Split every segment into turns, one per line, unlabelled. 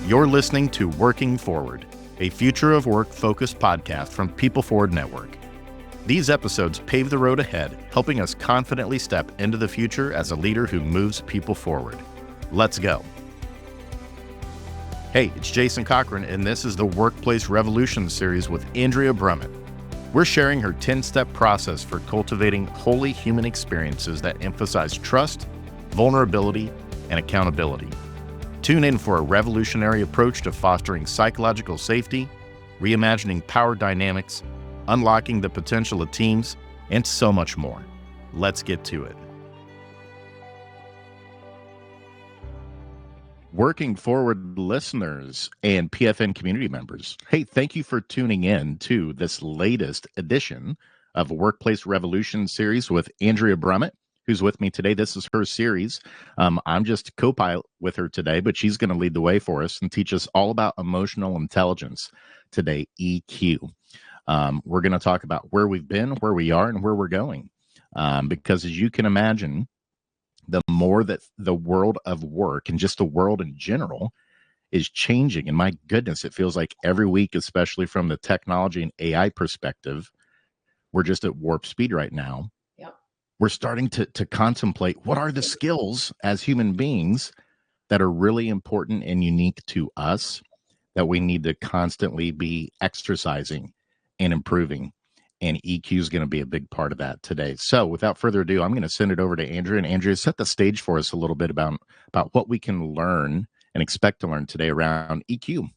You're listening to Working Forward, a future of work focused podcast from People Forward Network. These episodes pave the road ahead, helping us confidently step into the future as a leader who moves people forward. Let's go. Hey, it's Jason Cochran, and this is the Workplace Revolution series with Andrea Brummett. We're sharing her 10-step process for cultivating wholly human experiences that emphasize trust, vulnerability, and accountability. Tune in for a revolutionary approach to fostering psychological safety, reimagining power dynamics, unlocking the potential of teams, and so much more. Let's get to it. Working Forward listeners and PFN community members, hey, thank you for tuning in to this latest edition of Workplace Revolution series with Andrea Brummett, who's with me today. This is her series. I'm just co-pilot with her today, but she's going to lead the way for us and teach us all about emotional intelligence today, EQ. We're going to talk about where we've been, where we are, and where we're going. Because as you can imagine, the more that the world of work and just the world in general is changing, and my goodness, it feels like every week, especially from the technology and AI perspective, we're just at warp speed right now. We're starting to contemplate what are the skills as human beings that are really important and unique to us that we need to constantly be exercising and improving. And EQ is going to be a big part of that today. So without further ado, I'm going to send it over to Andrea. And Andrea, set the stage for us a little bit about what we can learn and expect to learn today around EQ.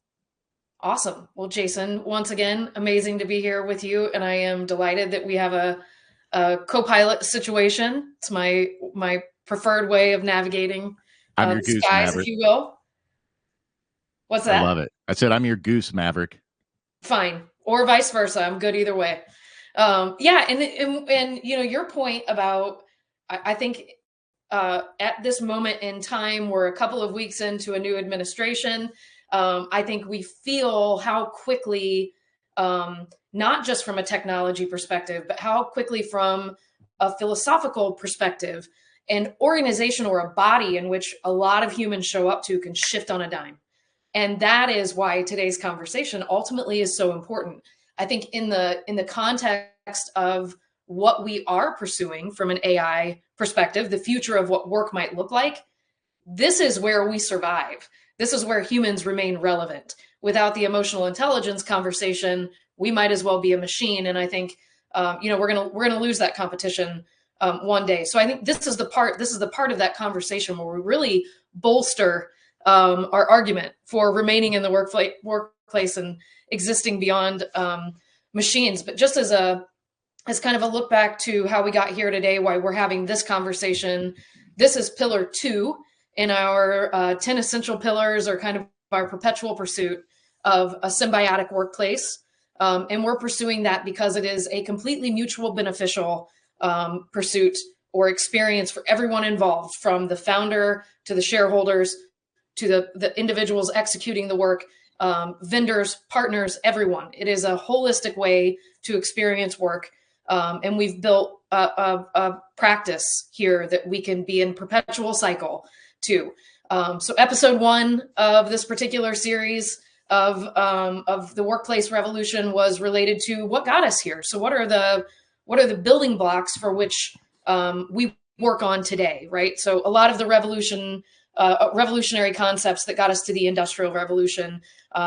Awesome. Well, Jason, once again, amazing to be here with you. And I am delighted that we have a co-pilot situation. It's my preferred way of navigating
the goose,
skies,
Maverick,
if you will. What's that?
I love it. I said, I'm your goose, Maverick.
Fine. Or vice versa. I'm good either way. And you know, your point about, I think at this moment in time, we're a couple of weeks into a new administration. I think we feel how quickly, not just from a technology perspective, but how quickly from a philosophical perspective, an organization or a body in which a lot of humans show up to can shift on a dime. And that is why today's conversation ultimately is so important. I think in the context of what we are pursuing from an AI perspective, the future of what work might look like, this is where we survive. This is where humans remain relevant. Without the emotional intelligence conversation, we might as well be a machine. And I think, we're gonna lose that competition one day. So I think this is the part of that conversation where we really bolster our argument for remaining in the workplace and existing beyond machines. But just as kind of a look back to how we got here today, why we're having this conversation, this is pillar 2 in our 10 essential pillars, or kind of our perpetual pursuit of a symbiotic workplace. And we're pursuing that because it is a completely mutual beneficial pursuit or experience for everyone involved, from the founder to the shareholders to the individuals executing the work, vendors, partners, everyone. It is a holistic way to experience work. And we've built a practice here that we can be in perpetual cycle too. So episode 1 of this particular series of the Workplace Revolution was related to what got us here. So what are the building blocks for which we work on today, right? So a lot of the revolutionary concepts that got us to the Industrial Revolution,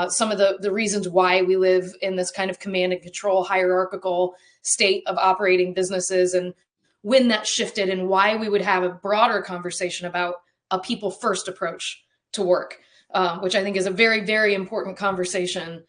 some of the reasons why we live in this kind of command and control hierarchical state of operating businesses, and when that shifted, and why we would have a broader conversation about a people first approach to work, which I think is a very, very important conversation,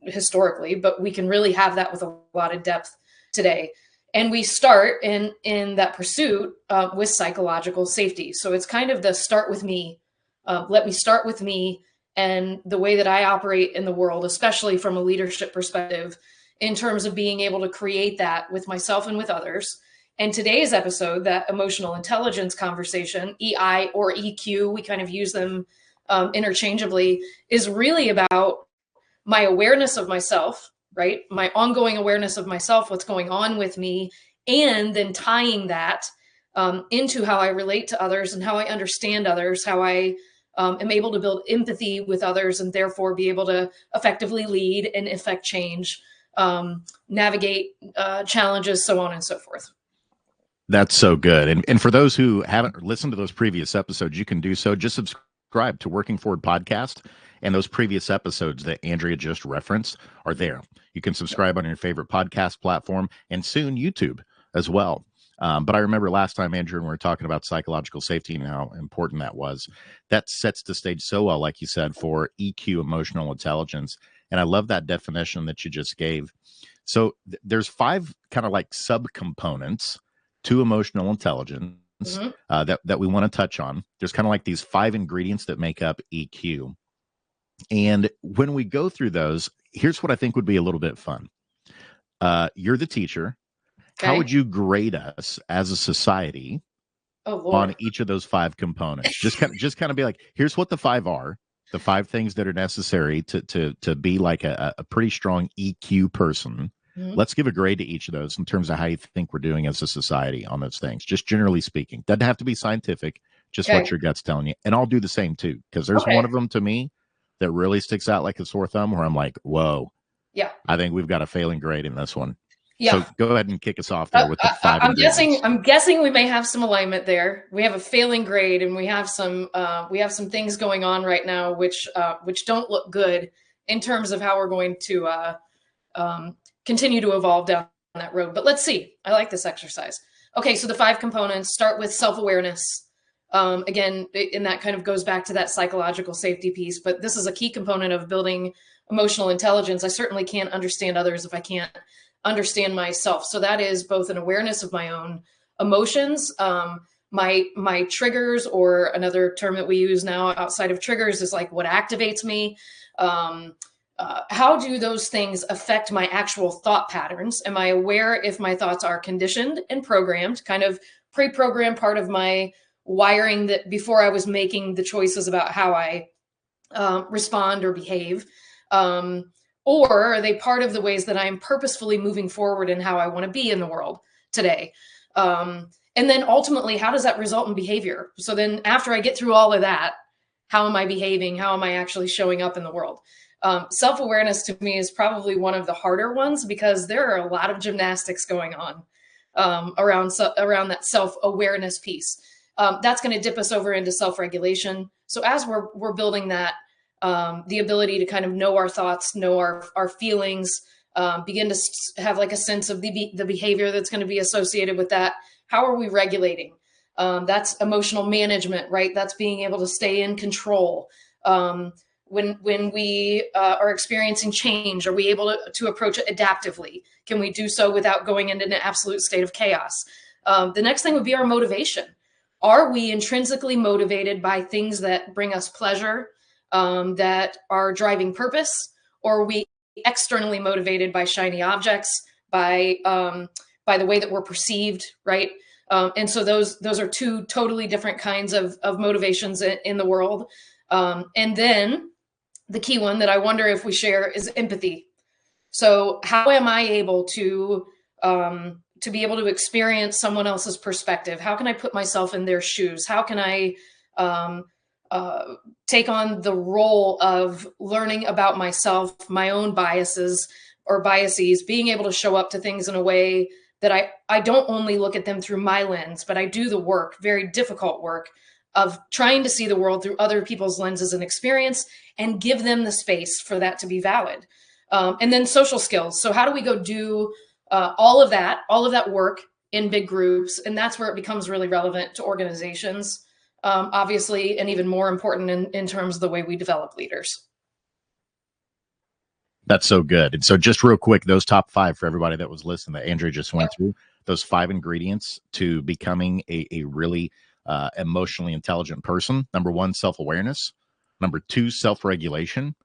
historically, but we can really have that with a lot of depth today. And we start in that pursuit with psychological safety. So it's kind of the start with me. Let me start with me and the way that I operate in the world, especially from a leadership perspective, in terms of being able to create that with myself and with others. And today's episode, that emotional intelligence conversation, EI or EQ, we kind of use them interchangeably, is really about my awareness of myself, right? My ongoing awareness of myself, what's going on with me, and then tying that into how I relate to others and how I understand others, how I am able to build empathy with others and therefore be able to effectively lead and affect change, navigate challenges, so on and so forth.
That's so good. And for those who haven't listened to those previous episodes, you can do so. Just subscribe to Working Forward Podcast, and those previous episodes that Andrea just referenced are there. You can subscribe on your favorite podcast platform and soon YouTube as well. But I remember last time, Andrew, when we were talking about psychological safety and how important that was, that sets the stage so well, like you said, for EQ, emotional intelligence. And I love that definition that you just gave. So there's 5 kind of like subcomponents to emotional intelligence that we want to touch on. There's kind of like these 5 ingredients that make up EQ. And when we go through those, here's what I think would be a little bit fun. You're the teacher. Okay. How would you grade us as a society on each of those 5 components? Just kind of be like, here's what the 5 are, the 5 things that are necessary to be like a pretty strong EQ person. Mm-hmm. Let's give a grade to each of those in terms of how you think we're doing as a society on those things, just generally speaking. Doesn't have to be scientific, just what your gut's telling you. And I'll do the same too, because there's one of them to me that really sticks out like a sore thumb where I'm like, whoa, I think we've got a failing grade in this one. Yeah. So go ahead and kick us off there with the 5 ingredients.
I'm guessing we may have some alignment there. We have a failing grade, and we have some things going on right now which don't look good in terms of how we're going to continue to evolve down that road. But let's see. I like this exercise. Okay, so the 5 components start with self-awareness. Again, and that kind of goes back to that psychological safety piece, but this is a key component of building emotional intelligence. I certainly can't understand others if I can't understand myself. So that is both an awareness of my own emotions, my triggers, or another term that we use now outside of triggers is like what activates me. How do those things affect my actual thought patterns? Am I aware if my thoughts are conditioned and programmed, kind of pre-programmed part of my wiring that before I was making the choices about how I respond or behave? Or are they part of the ways that I'm purposefully moving forward in how I want to be in the world today? And then ultimately, how does that result in behavior? So then after I get through all of that, how am I behaving? How am I actually showing up in the world? Self-awareness to me is probably one of the harder ones because there are a lot of gymnastics going on around that self-awareness piece. That's going to dip us over into self-regulation. So as we're building that, the ability to kind of know our thoughts, know our feelings, begin to have like a sense of the behavior that's going to be associated with that. How are we regulating? That's emotional management, right? That's being able to stay in control. When we are experiencing change, are we able to approach it adaptively? Can we do so without going into an absolute state of chaos? The next thing would be our motivation. Are we intrinsically motivated by things that bring us pleasure, that are driving purpose, or are we externally motivated by shiny objects, by the way that we're perceived, right? And so those are 2 totally different kinds of motivations in the world. And then the key one that I wonder if we share is empathy. So how am I able to be able to experience someone else's perspective? How can I put myself in their shoes? How can I take on the role of learning about myself, my own biases, being able to show up to things in a way that I don't only look at them through my lens, but I do the work, very difficult work, of trying to see the world through other people's lenses and experience and give them the space for that to be valid. And then social skills. So how do we go do all of that work in big groups? And that's where it becomes really relevant to organizations, obviously, and even more important in terms of the way we develop leaders.
That's so good. And so just real quick, those top 5 for everybody that was listening that Andrea just went through, those 5 ingredients to becoming a really emotionally intelligent person. Number 1, self-awareness. Number 2, self-regulation.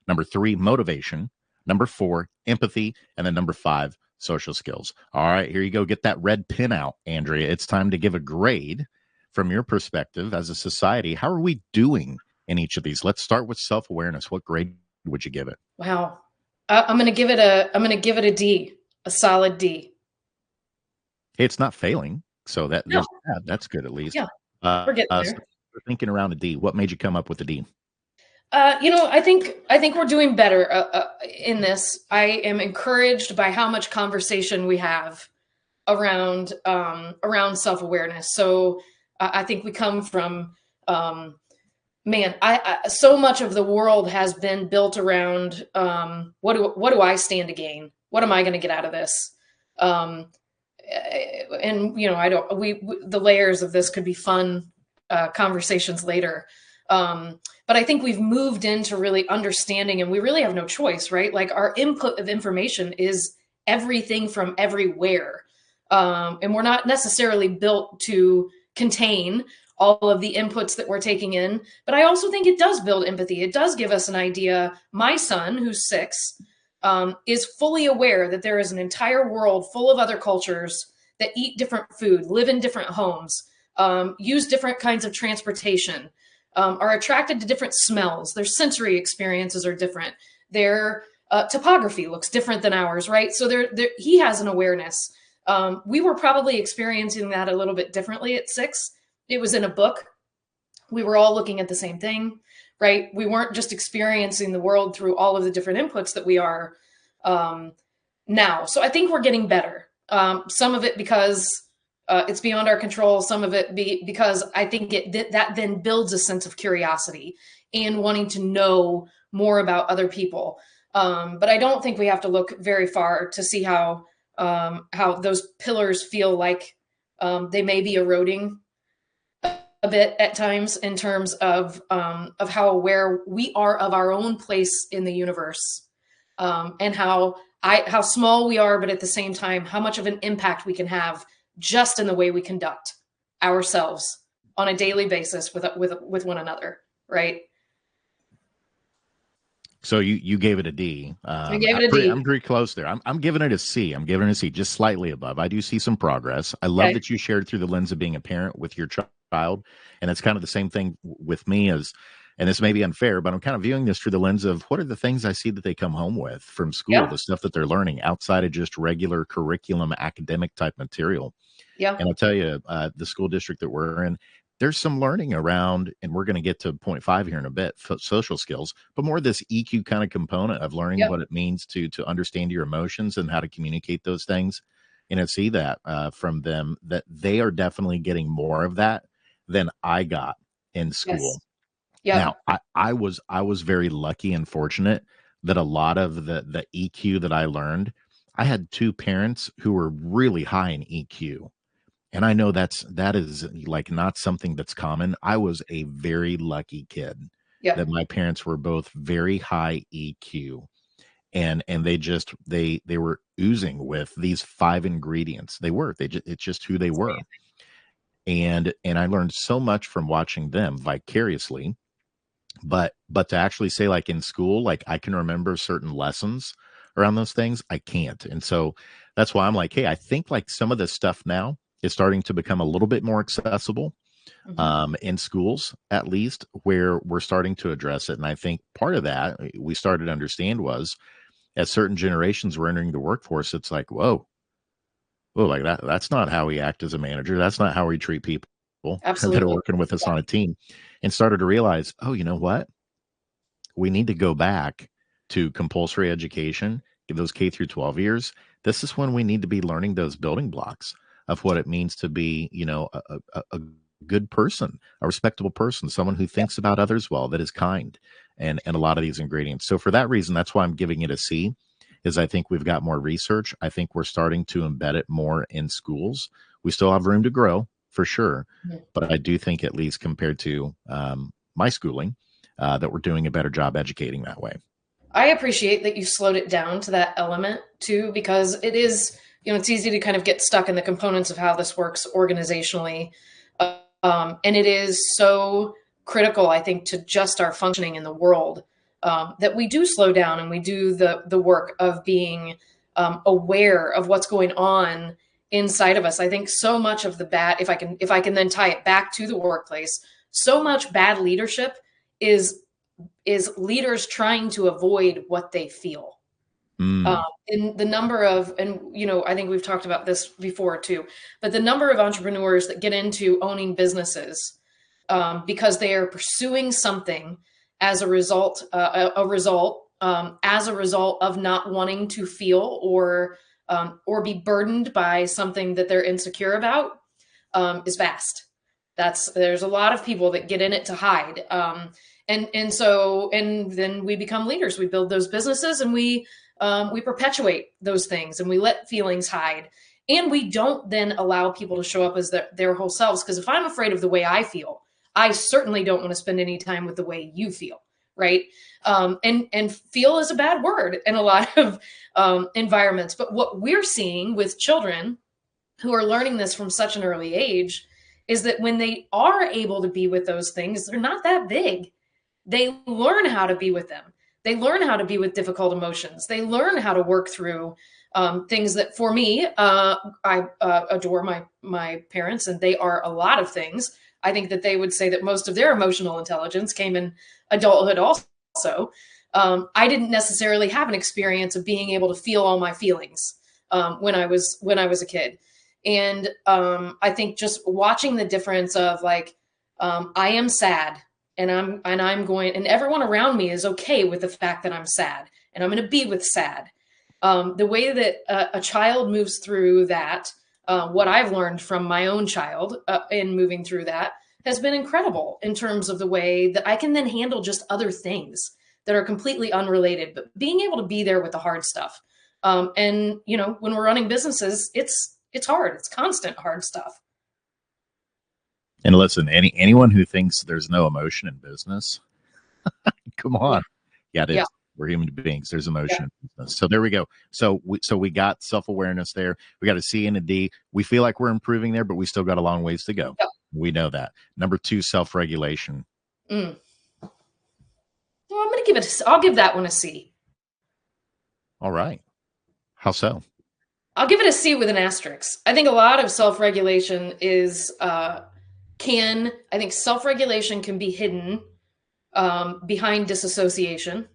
Number 3, motivation. Number 4, empathy. And then number 5, social skills. All right, here you go. Get that red pin out, Andrea. It's time to give a grade from your perspective as a society. How are we doing in each of these? Let's start with self-awareness. What grade would you give it?
Wow. I'm going to give it a D, a solid D.
Hey, it's not failing. So that's good at least.
Yeah. We're getting there.
thinking around a D? What made you come up with the D?
I think we're doing better in this. I am encouraged by how much conversation we have around self awareness. So I think we come from man. I so much of the world has been built around what do I stand to gain? What am I going to get out of this? And I don't. The layers of this could be fun conversations later. But I think we've moved into really understanding, and we really have no choice, right? Like our input of information is everything from everywhere. And we're not necessarily built to contain all of the inputs that we're taking in. But I also think it does build empathy. It does give us an idea. My son, who's 6, is fully aware that there is an entire world full of other cultures that eat different food, live in different homes, use different kinds of transportation, are attracted to different smells. Their sensory experiences are different. Their topography looks different than ours, right? So he has an awareness. We were probably experiencing that a little bit differently at 6. It was in a book. We were all looking at the same thing, right? We weren't just experiencing the world through all of the different inputs that we are now. So I think we're getting better. Some of it because it's beyond our control. Some of it because I think that then builds a sense of curiosity and wanting to know more about other people. But I don't think we have to look very far to see how those pillars feel like they may be eroding a bit at times in terms of how aware we are of our own place in the universe, and how small we are, but at the same time, how much of an impact we can have just in the way we conduct ourselves on a daily basis with one another, right?
So you gave it a D.
I gave it a D.
I'm pretty close there. I'm giving it a C. I'm giving it a C, just slightly above. I do see some progress. I love
Okay.
that you shared through the lens of being a parent with your child, and it's kind of the same thing with me as. And this may be unfair, but I'm kind of viewing this through the lens of what are the things I see that they come home with from school,
Yeah.
the stuff that they're learning outside of just regular curriculum, academic type material.
Yeah.
And I'll tell you, the school district that we're in, there's some learning around, and we're going to get to point 5 here in a bit, social skills, but more this EQ kind of component of learning
Yep.
what it means to understand your emotions and how to communicate those things. And I see that from them, that they are definitely getting more of that than I got in school.
Yes. Yep.
Now, I was very lucky and fortunate that a lot of the EQ that I learned, I had 2 parents who were really high in EQ. And I know that is like not something that's common. I was a very lucky kid
Yep.
that my parents were both very high EQ, and they were oozing with these 5 ingredients. It's just who they were. And I learned so much from watching them vicariously. But to actually say, like, in school, like, I can remember certain lessons around those things, I can't. And so that's why I'm like, hey, I think like some of this stuff now is starting to become a little bit more accessible, in schools, at least, where we're starting to address it. And I think part of that we started to understand was as certain generations were entering the workforce, it's like, whoa, like that's not how we act as a manager. That's not how we treat people that are
Absolutely.
working with us
Yeah.
on a team. And started to realize, oh, you know what? We need to go back to compulsory education, give those K through 12 years. This is when we need to be learning those building blocks of what it means to be, a good person, a respectable person, someone who
Yep.
thinks about others well, that is kind, and a lot of these ingredients. So for that reason, that's why I'm giving it a C, is I think we've got more research. I think we're starting to embed it more in schools. We still have room to grow for sure,
Mhm.
but I do think, at least compared to my schooling, that we're doing a better job educating that way.
I appreciate that you slowed it down to that element too, because it is, it's easy to kind of get stuck in the components of how this works organizationally. And it is so critical, I think, to just our functioning in the world, that we do slow down and we do the work of being aware of what's going on inside of us. I think so much of the bad, if I can then tie it back to the workplace, so much bad leadership is leaders trying to avoid what they feel.
Mm.
In the number of, and I think we've talked about this before too, but the number of entrepreneurs that get into owning businesses because they are pursuing something as a result, as a result of not wanting to feel or be burdened by something that they're insecure about, is vast. There's a lot of people that get in it to hide. And then we become leaders. We build those businesses, and we perpetuate those things, and we let feelings hide. And we don't then allow people to show up as their whole selves. Because if I'm afraid of the way I feel, I certainly don't want to spend any time with the way you feel. Right. And feel is a bad word in a lot of environments. But what we're seeing with children who are learning this from such an early age is that when they are able to be with those things, they're not that big. They learn how to be with them. They learn how to be with difficult emotions. They learn how to work through things that, for me, I adore my parents, and they are a lot of things. I think that they would say that most of their emotional intelligence came in adulthood also. I didn't necessarily have an experience of being able to feel all my feelings when I was a kid. And I think just watching the difference of like, I am sad, and I'm going, and everyone around me is okay with the fact that I'm sad, and I'm going to be with sad. The way that a child moves through that, what I've learned from my own child in moving through that has been incredible in terms of the way that I can then handle just other things that are completely unrelated, but being able to be there with the hard stuff. And when we're running businesses, it's hard. It's constant hard stuff.
And listen, anyone who thinks there's no emotion in business, come on. Yeah, it is. Yeah. We're human beings. There's emotion in business. So there we go. So we got self-awareness there. We got a C and a D. We feel like we're improving there, but we still got a long ways to go. Yep. We know that. Number 2, self-regulation.
Well, I'll give that one a C.
All right. How so?
I'll give it a C with an asterisk. I think a lot of self-regulation is I think self-regulation can be hidden behind disassociation.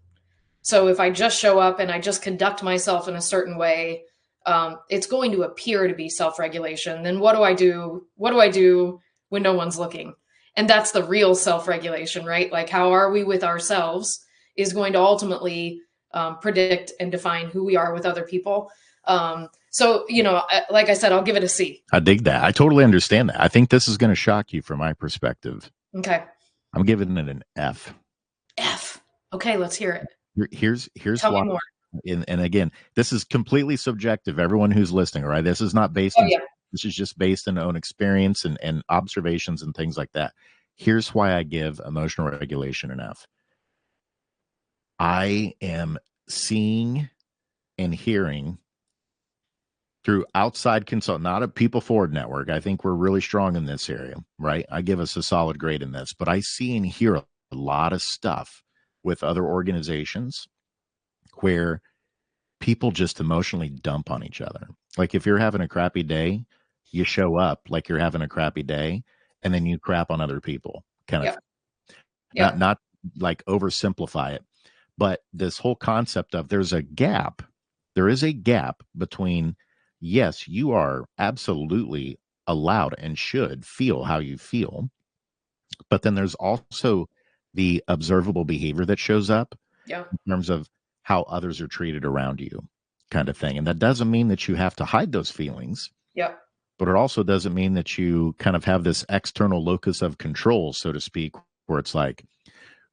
So if I just show up and I just conduct myself in a certain way, it's going to appear to be self-regulation. Then what do I do? What do I do when no one's looking? And that's the real self-regulation, right? Like, how are we with ourselves is going to ultimately predict and define who we are with other people. So, like I said, I'll give it a C.
I dig that. I totally understand that. I think this is going to shock you from my perspective.
Okay.
I'm giving it an F.
F. Okay, let's hear it.
Here's
Tell
why.
Me more.
And again, this is completely subjective. Everyone who's listening, right? This is not based on, this is just based on own experience and observations and things like that. Here's why I give emotional regulation an F. I am seeing and hearing through outside consult, not a people forward network. I think we're really strong in this area, right? I give us a solid grade in this, but I see and hear a lot of stuff with other organizations where people just emotionally dump on each other. Like, if you're having a crappy day, you show up like you're having a crappy day, and then you crap on other people, kind of. Not like oversimplify it, but this whole concept of there is a gap between, yes, you are absolutely allowed and should feel how you feel, but then there's also the observable behavior that shows up in terms of how others are treated around you, kind of thing. And that doesn't mean that you have to hide those feelings.
Yeah.
But it also doesn't mean that you kind of have this external locus of control, so to speak, where it's like,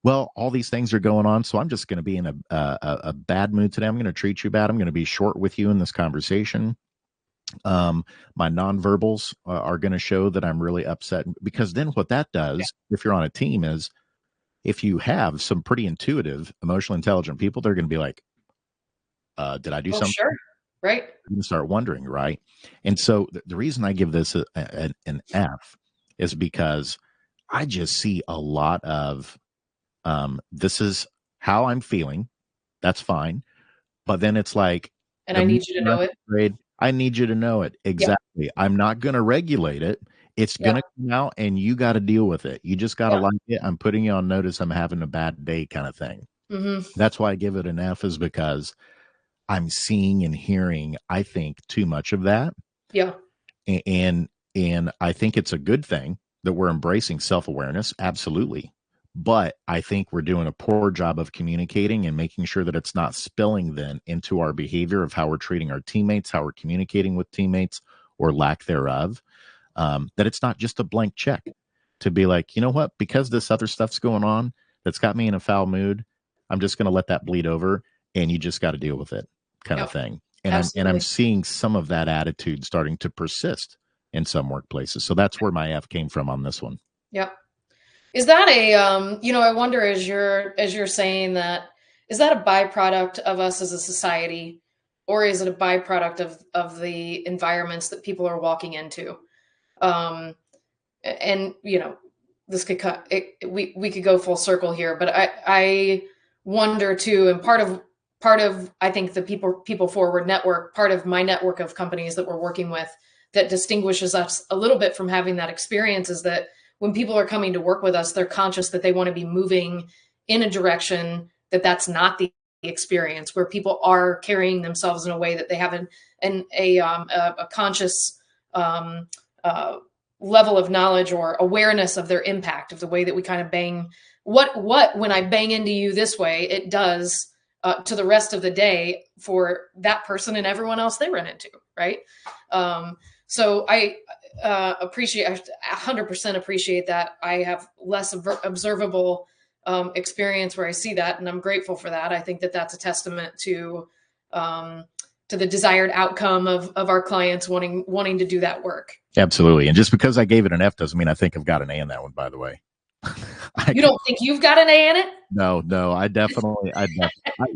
well, all these things are going on, so I'm just going to be in a bad mood today. I'm going to treat you bad. I'm going to be short with you in this conversation. My nonverbals are going to show that I'm really upset, because then what that does, if you're on a team, is if you have some pretty intuitive, emotionally intelligent people, they're going to be like, did I do something?
Sure. Right.
You're going to start wondering, right? And so the reason I give this an F is because I just see a lot of, this is how I'm feeling. That's fine. But then it's like,
and I need you to know it.
Grade, I need you to know it. Exactly. Yeah. I'm not going to regulate it. It's going to come out, and you got to deal with it. You just got to like it. I'm putting you on notice. I'm having a bad day, kind of thing.
Mm-hmm.
That's why I give it an F, is because I'm seeing and hearing, I think, too much of that.
Yeah.
And I think it's a good thing. that we're embracing self-awareness, absolutely. But I think we're doing a poor job of communicating and making sure that it's not spilling then into our behavior of how we're treating our teammates, how we're communicating with teammates, or lack thereof. That it's not just a blank check to be like, you know what, because this other stuff's going on that's got me in a foul mood, I'm just going to let that bleed over, and you just got to deal with it, kind of
Yep.
thing. And I'm
Absolutely.
seeing some of that attitude starting to persist in some workplaces. So that's where my F came from on this one.
Yep. Is that a I wonder, as you're saying that, is that a byproduct of us as a society, or is it a byproduct of the environments that people are walking into? Um, and this could cut it, we could go full circle here, but I wonder too, and part of I think the people forward network, part of my network of companies that we're working with, that distinguishes us a little bit from having that experience, is that when people are coming to work with us, they're conscious that they want to be moving in a direction that's not the experience, where people are carrying themselves in a way that they have a conscious um, uh, level of knowledge or awareness of their impact, of the way that we kind of bang what when I bang into you this way, it does to the rest of the day for that person and everyone else they run into, right? So I appreciate, 100% appreciate that. I have less observable experience where I see that, and I'm grateful for that. I think that that's a testament to the desired outcome of our clients wanting to do that work.
Absolutely. And just because I gave it an F doesn't mean I think I've got an A in that one, by the way.
You don't think you've got an A in it?
No,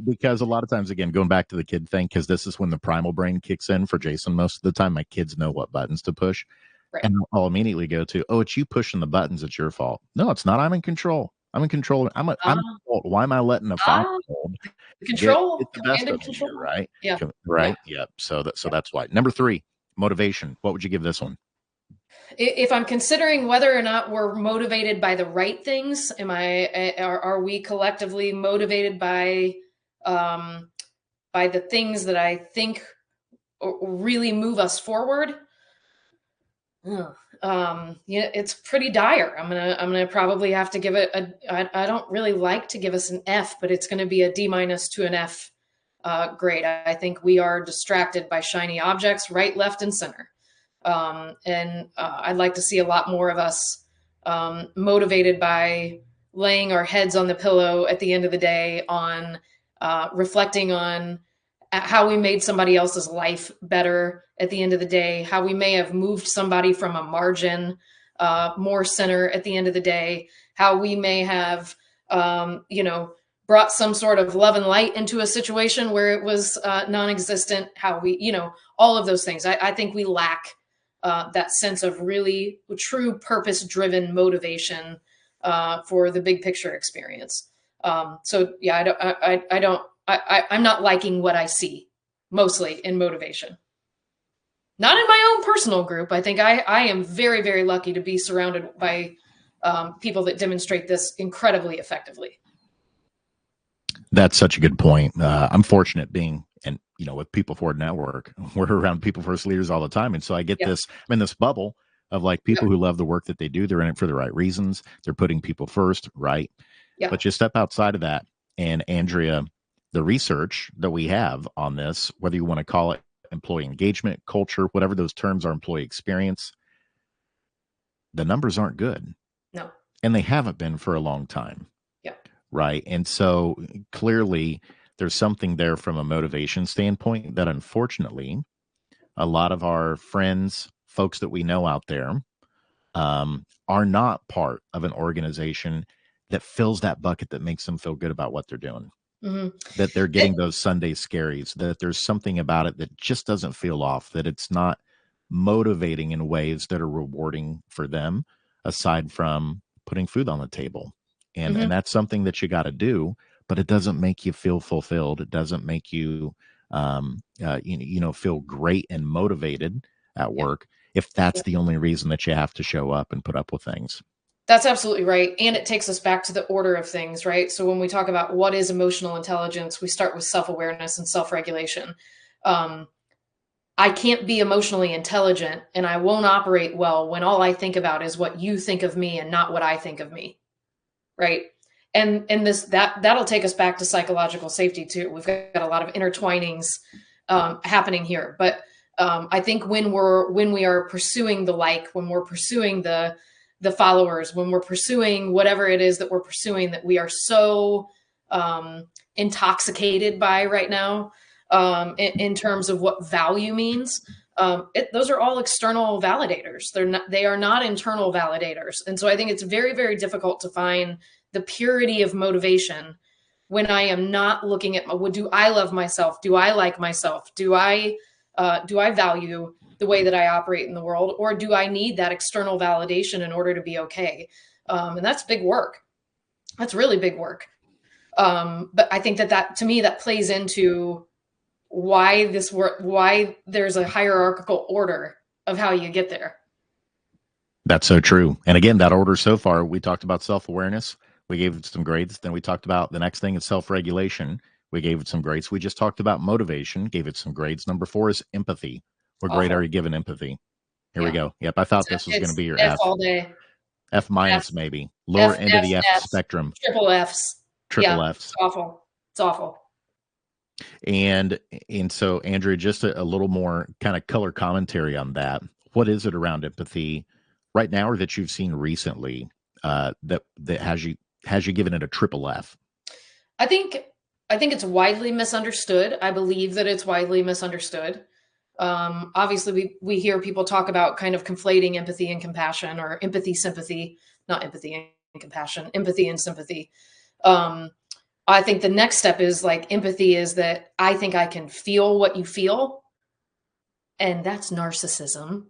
because a lot of times, again, going back to the kid thing, because this is when the primal brain kicks in for Jason. Most of the time, my kids know what buttons to push.
Right.
And I'll immediately go to, oh, it's you pushing the buttons. It's your fault. No, it's not. I'm in control. I'm in control. I'm in fault. Why am I letting a 5-year-old get
Control,
the best
command
of
and
me
control.
here, right?
Yeah.
Right. Yeah. So that's why. Number 3, motivation. What would you give this one?
If I'm considering whether or not we're motivated by the right things, are we collectively motivated by the things that I think really move us forward? It's pretty dire. I'm gonna probably have to give it I don't really like to give us an F, but it's gonna be a D- to an F grade. I think we are distracted by shiny objects right, left, and center. And I'd like to see a lot more of us motivated by laying our heads on the pillow at the end of the day, on reflecting on how we made somebody else's life better at the end of the day, how we may have moved somebody from a margin more center at the end of the day, how we may have, brought some sort of love and light into a situation where it was non-existent, how we, all of those things. I think we lack that sense of really true purpose-driven motivation for the big picture experience. So yeah, I'm not liking what I see mostly in motivation. Not in my own personal group. I think I am very, very lucky to be surrounded by people that demonstrate this incredibly effectively.
That's such a good point. I'm fortunate being, and with People Forward Network, we're around People First leaders all the time, and so I get this. I'm in this bubble of like people who love the work that they do. They're in it for the right reasons. They're putting people first, right? But you step outside of that, and Andrea, the research that we have on this, whether you want to call it employee engagement, culture, whatever those terms are, employee experience, the numbers aren't good.
No.
And they haven't been for a long time.
Yeah.
Right. And so clearly there's something there from a motivation standpoint that unfortunately a lot of our friends, folks that we know out there, are not part of an organization that fills that bucket that makes them feel good about what they're doing. Mm-hmm. That they're getting those Sunday scaries, that there's something about it that just doesn't feel off, that it's not motivating in ways that are rewarding for them, aside from putting food on the table. And that's something that you got to do, but it doesn't make you feel fulfilled. It doesn't make you, feel great and motivated at work if that's the only reason that you have to show up and put up with things.
That's absolutely right. And it takes us back to the order of things, right? So when we talk about what is emotional intelligence, we start with self-awareness and self-regulation. I can't be emotionally intelligent and I won't operate well when all I think about is what you think of me and not what I think of me. Right. And that'll take us back to psychological safety too. We've got a lot of intertwinings happening here. But I think when we are pursuing the when we're pursuing the followers, when we're pursuing whatever it is that we're pursuing that we are so intoxicated by right now, in terms of what value means. Those are all external validators. They are not internal validators. And so I think it's very, very difficult to find the purity of motivation when I am not looking at do I love myself? Do I like myself? Do I value the way that I operate in the world, or do I need that external validation in order to be okay? And that's big work. That's really big work. But I think that to me, that plays into why there's a hierarchical order of how you get there.
That's so true. And again, that order so far, we talked about self-awareness. We gave it some grades. Then we talked about the next thing is self-regulation. We gave it some grades. We just talked about motivation, gave it some grades. Number 4 is empathy. What grade are you giving empathy? Here we go. Yep, I thought this was going to be your F.
all day.
F minus maybe. Lower end of the F spectrum.
Triple Fs.
Triple Fs.
It's awful. It's awful.
And so, Andrea, just a little more kind of color commentary on that. What is it around empathy right now, or that you've seen recently, that has you given it a triple F?
I think it's widely misunderstood. I believe that it's widely misunderstood. Obviously, we hear people talk about kind of conflating empathy and compassion, or empathy, sympathy, not empathy and compassion, empathy and sympathy. I think the next step is like empathy is that I think I can feel what you feel. And that's narcissism.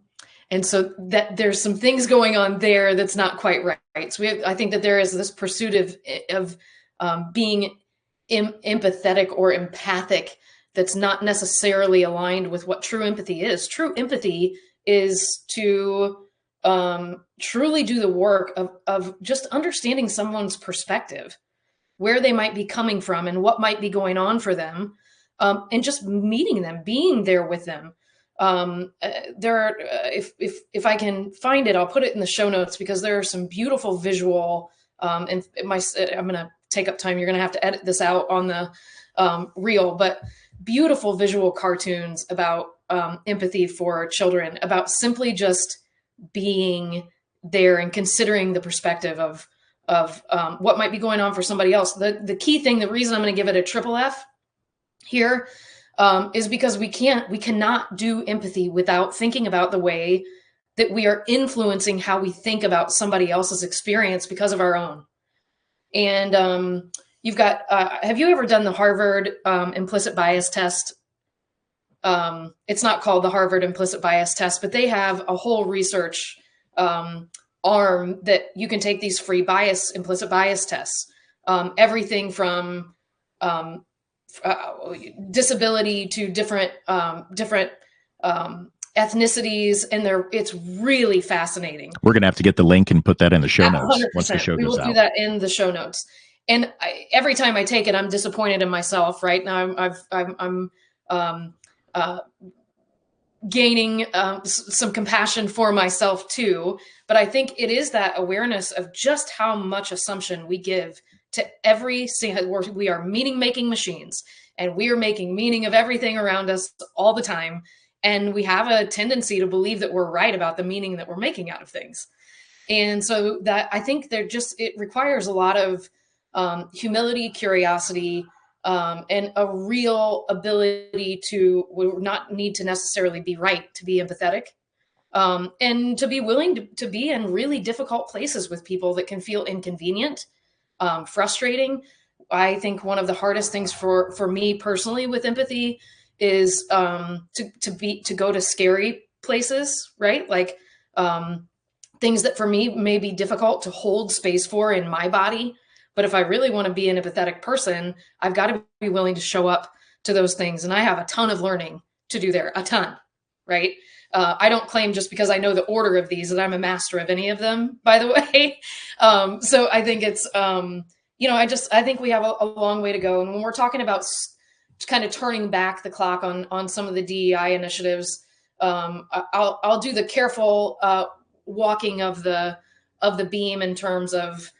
And so that there's some things going on there that's not quite right. So I think that there is this pursuit of being empathetic or empathic that's not necessarily aligned with what true empathy is. True empathy is to truly do the work of just understanding someone's perspective, where they might be coming from and what might be going on for them, and just meeting them, being there with them. There are, if I can find it, I'll put it in the show notes, because there are some beautiful visual, and I'm going to take up time. You're going to have to edit this out on the reel, but beautiful visual cartoons about empathy for children, about simply just being there and considering the perspective of what might be going on for somebody else. The key thing, the reason I'm going to give it a triple F here, is because we cannot do empathy without thinking about the way that we are influencing how we think about somebody else's experience because of our own. And you've got, have you ever done the Harvard implicit bias test? It's not called the Harvard implicit bias test, but they have a whole research arm that you can take these free implicit bias tests. Everything from disability to different ethnicities, and it's really fascinating.
We're going to have to get the link and put that in the show notes 100%. Once the show goes out.
We will do that in the show notes. And every time I take it, I'm disappointed in myself. Right now, I'm gaining some compassion for myself too. But I think it is that awareness of just how much assumption we give to every single. We are meaning-making machines, and we are making meaning of everything around us all the time. And we have a tendency to believe that we're right about the meaning that we're making out of things. And so that, I think it requires a lot of humility, curiosity, and a real ability to not need to necessarily be right to be empathetic, and to be willing to be in really difficult places with people that can feel inconvenient, frustrating. I think one of the hardest things for me personally with empathy is to go to scary places, right? Like things that for me may be difficult to hold space for in my body. But if I really want to be an empathetic person, I've got to be willing to show up to those things. And I have a ton of learning to do there, a ton, right? I don't claim just because I know the order of these that I'm a master of any of them, by the way. So I think it's, I think we have a long way to go. And when we're talking about kind of turning back the clock on some of the DEI initiatives. I'll do the careful walking of the beam in terms of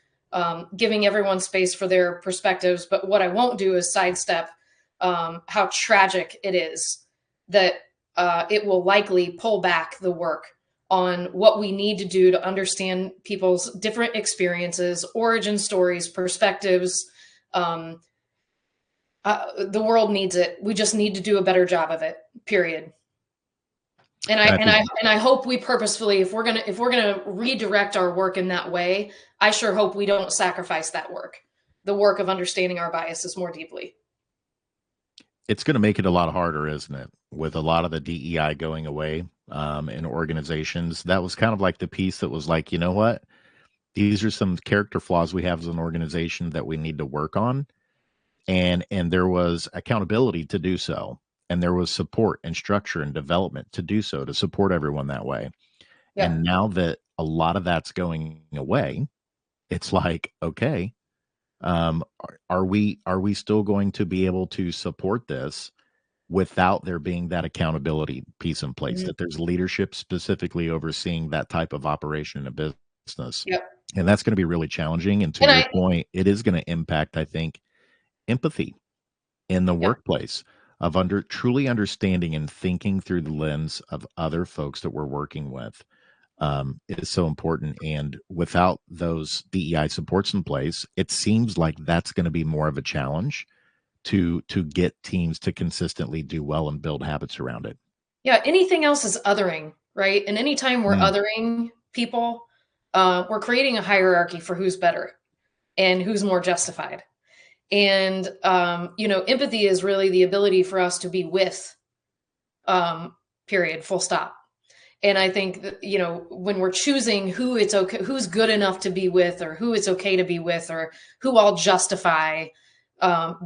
giving everyone space for their perspectives. But what I won't do is sidestep how tragic it is that it will likely pull back the work on what we need to do to understand people's different experiences, origin stories, perspectives. The world needs it. We just need to do a better job of it, period. And I hope we purposefully, if we're gonna redirect our work in that way, I sure hope we don't sacrifice that work, the work of understanding our biases more deeply.
It's going to make it a lot harder, isn't it? With a lot of the DEI going away in organizations, that was kind of like the piece that was like, you know what? These are some character flaws we have as an organization that we need to work on. And there was accountability to do so. And there was support and structure and development to do so, to support everyone that way. Yeah. And now that a lot of that's going away, it's like, okay, are we still going to be able to support this without there being that accountability piece in place, that there's leadership specifically overseeing that type of operation in a business? Yep. And that's going to be really challenging. And to your point, it is going to impact, I think, empathy in the workplace, of truly understanding and thinking through the lens of other folks that we're working with. Is so important. And without those DEI supports in place, it seems like that's going to be more of a challenge to get teams to consistently do well and build habits around it.
Yeah. Anything else is othering, right? And anytime we're othering people, we're creating a hierarchy for who's better and who's more justified. And, empathy is really the ability for us to be with, period, full stop. And I think that, when we're choosing who it's okay, who's good enough to be with, or who it's okay to be with, or who I'll justify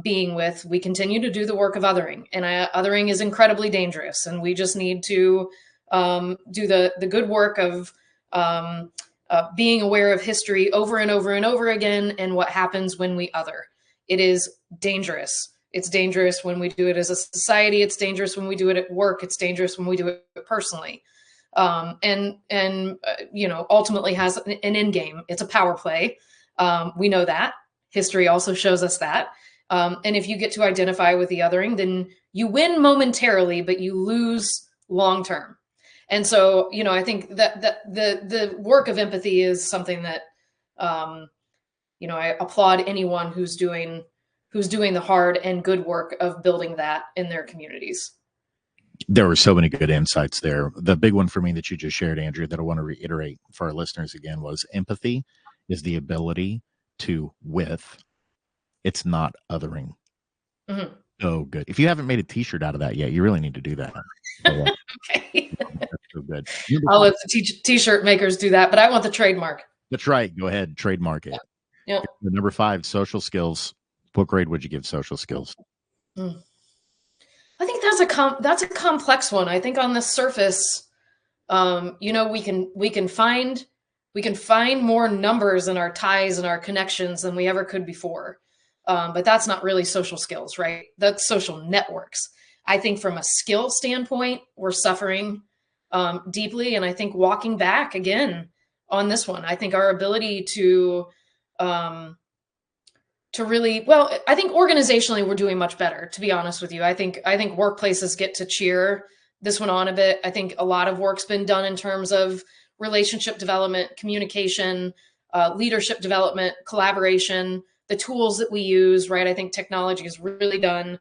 being with, we continue to do the work of othering. And othering is incredibly dangerous. And we just need to do the good work of being aware of history over and over and over again, and what happens when we other. It is dangerous. It's dangerous when we do it as a society. It's dangerous when we do it at work. It's dangerous when we do it personally. Ultimately has an end game. It's a power play. We know that. History also shows us that. And if you get to identify with the othering, then you win momentarily, but you lose long term. And so, I think that the work of empathy is something that, I applaud anyone who's doing the hard and good work of building that in their communities.
There were so many good insights there. The big one for me that you just shared, Andrea, that I want to reiterate for our listeners again, was empathy is the ability to it's not othering. Mm-hmm. Oh, good. If you haven't made a t-shirt out of that yet, you really need to do that.
Okay. That's so good. I'll let the t-shirt makers do that, but I want the trademark.
That's right. Go ahead. Trademark it. Yep. Number 5, social skills. What grade would you give social skills?
I think that's a complex one. I think on the surface, we can find more numbers in our ties and our connections than we ever could before. But that's not really social skills, right? That's social networks. I think from a skill standpoint, we're suffering deeply. And I think walking back again on this one, I think our ability to really, I think organizationally we're doing much better, to be honest with you. I think workplaces get to cheer this one on a bit. I think a lot of work's been done in terms of relationship development, communication, leadership development, collaboration, the tools that we use, right? I think technology has really done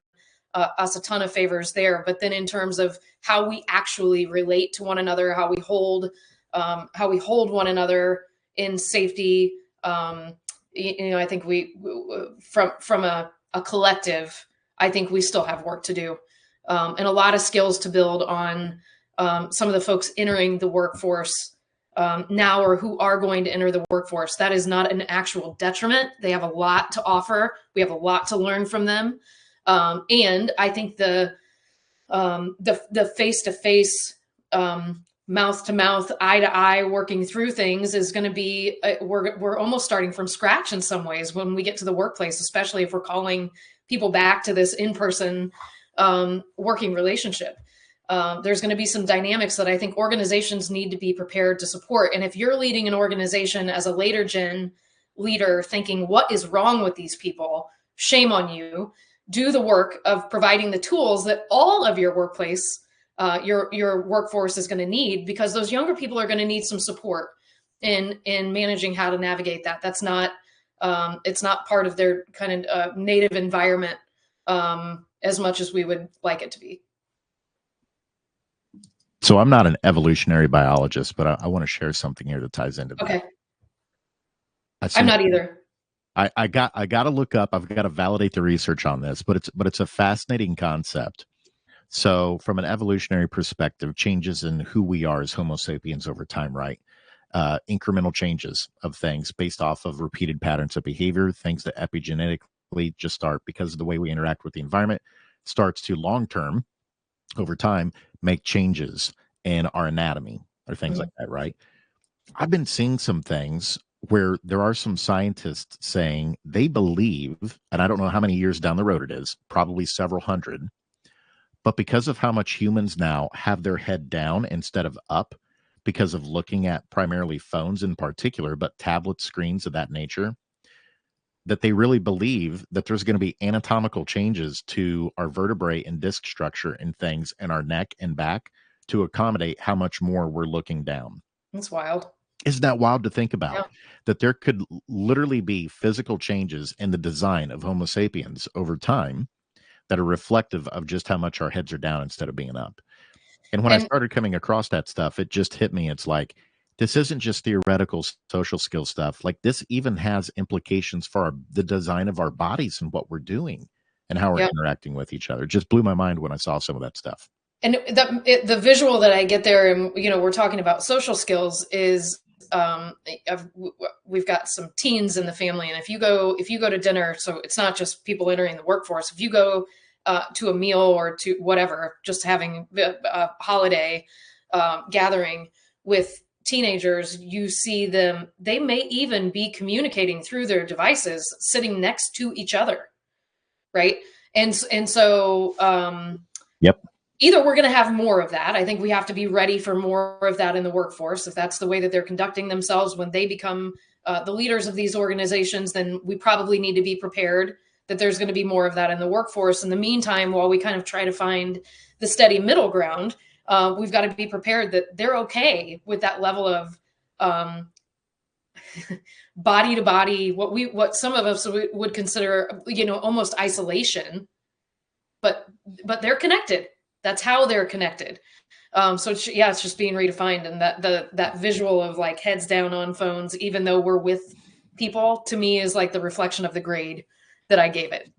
us a ton of favors there. But then in terms of how we actually relate to one another, how we hold one another in safety, I think we from a collective, I think we still have work to do, and a lot of skills to build on some of the folks entering the workforce now, or who are going to enter the workforce. That is not an actual detriment. They have a lot to offer. We have a lot to learn from them. And I think the face-to-face, mouth-to-mouth, eye-to-eye working through things is going to be, we're almost starting from scratch in some ways when we get to the workplace, especially if we're calling people back to this in-person working relationship. There's going to be some dynamics that I think organizations need to be prepared to support. And if you're leading an organization as a later gen leader thinking, what is wrong with these people? Shame on you. Do the work of providing the tools that all of your workplace, your workforce is going to need, because those younger people are going to need some support in managing how to navigate that. That's not, it's not part of their kind of native environment as much as we would like it to be.
So I'm not an evolutionary biologist, but I want to share something here that ties into that.
Okay. I'm not either.
I got to look up. I've got to validate the research on this, but it's a fascinating concept. So from an evolutionary perspective, changes in who we are as Homo sapiens over time, right? Incremental changes of things based off of repeated patterns of behavior, things that epigenetically just start because of the way we interact with the environment, starts to long-term over time make changes in our anatomy or things like that, right? I've been seeing some things where there are some scientists saying they believe, and I don't know how many years down the road it is, probably several hundred, but because of how much humans now have their head down instead of up, because of looking at primarily phones in particular, but tablet screens of that nature, that they really believe that there's going to be anatomical changes to our vertebrae and disc structure and things in our neck and back to accommodate how much more we're looking down.
That's wild.
Isn't that wild to think about? Yeah. That there could literally be physical changes in the design of Homo sapiens over time that are reflective of just how much our heads are down instead of being up. And when I started coming across that stuff, it just hit me. It's like, this isn't just theoretical social skill stuff. Like, this even has implications for the design of our bodies and what we're doing and how we're interacting with each other. It just blew my mind when I saw some of that stuff.
And the visual that I get there, and we're talking about social skills, is we've got some teens in the family, and if you go to dinner, so it's not just people entering the workforce. If you go to a meal or to whatever, just having a holiday gathering with teenagers, you see them, they may even be communicating through their devices sitting next to each other, right? And so either we're going to have more of that. I think we have to be ready for more of that in the workforce. If that's the way that they're conducting themselves when they become the leaders of these organizations, then we probably need to be prepared that there's going to be more of that in the workforce. In the meantime, while we kind of try to find the steady middle ground, we've got to be prepared that they're okay with that level of body to body, what some of us would consider, almost isolation, but they're connected. That's how they're connected. So it's just being redefined, and that visual of like heads down on phones, even though we're with people, to me is like the reflection of the grade that I gave it.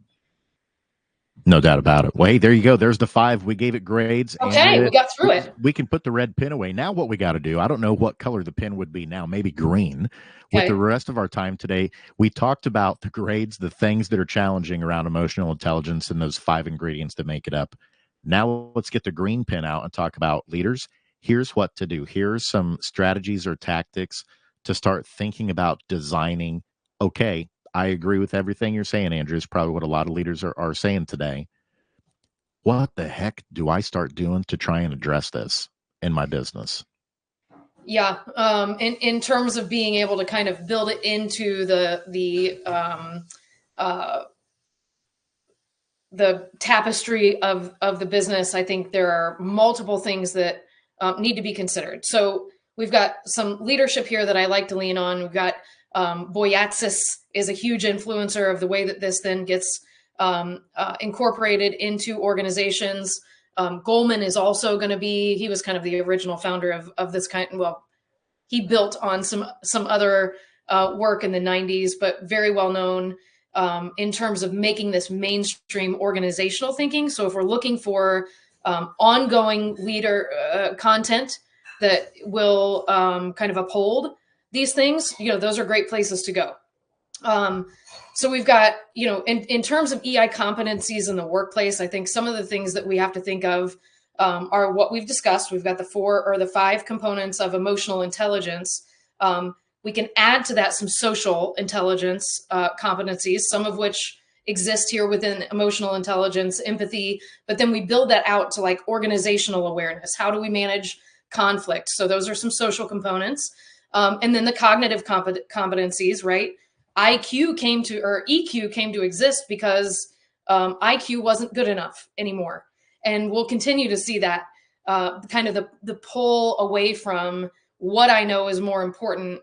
No doubt about it. Well, hey, there you go. There's the 5. We gave it grades.
Okay, we got through it.
We can put the red pin away. Now what we got to do, I don't know what color the pin would be now, maybe green. With the rest of our time today, we talked about the grades, the things that are challenging around emotional intelligence, and those 5 ingredients that make it up. Now let's get the green pin out and talk about leaders. Here's what to do. Here's some strategies or tactics to start thinking about designing. Okay, I agree with everything you're saying, Andrew. It's probably what a lot of leaders are saying today. What the heck do I start doing to try and address this in my business?
Yeah. In terms of being able to kind of build it into the tapestry of the business, I think there are multiple things that need to be considered. So we've got some leadership here that I like to lean on. We've got Boyatsis is a huge influencer of the way that this then gets incorporated into organizations. Goldman is also going to be, he was kind of the original founder of this kind. Well, he built on some other work in the 90s, but very well known in terms of making this mainstream organizational thinking. So if we're looking for ongoing leader content that will kind of uphold these things, those are great places to go. So we've got, in terms of EI competencies in the workplace, I think some of the things that we have to think of are what we've discussed. We've got the 4 or the 5 components of emotional intelligence. We can add to that some social intelligence competencies, some of which exist here within emotional intelligence, empathy, but then we build that out to like organizational awareness. How do we manage conflict? So those are some social components. And then the cognitive competencies, right? IQ came to, or EQ came to exist because IQ wasn't good enough anymore. And we'll continue to see that kind of the pull away from what I know is more important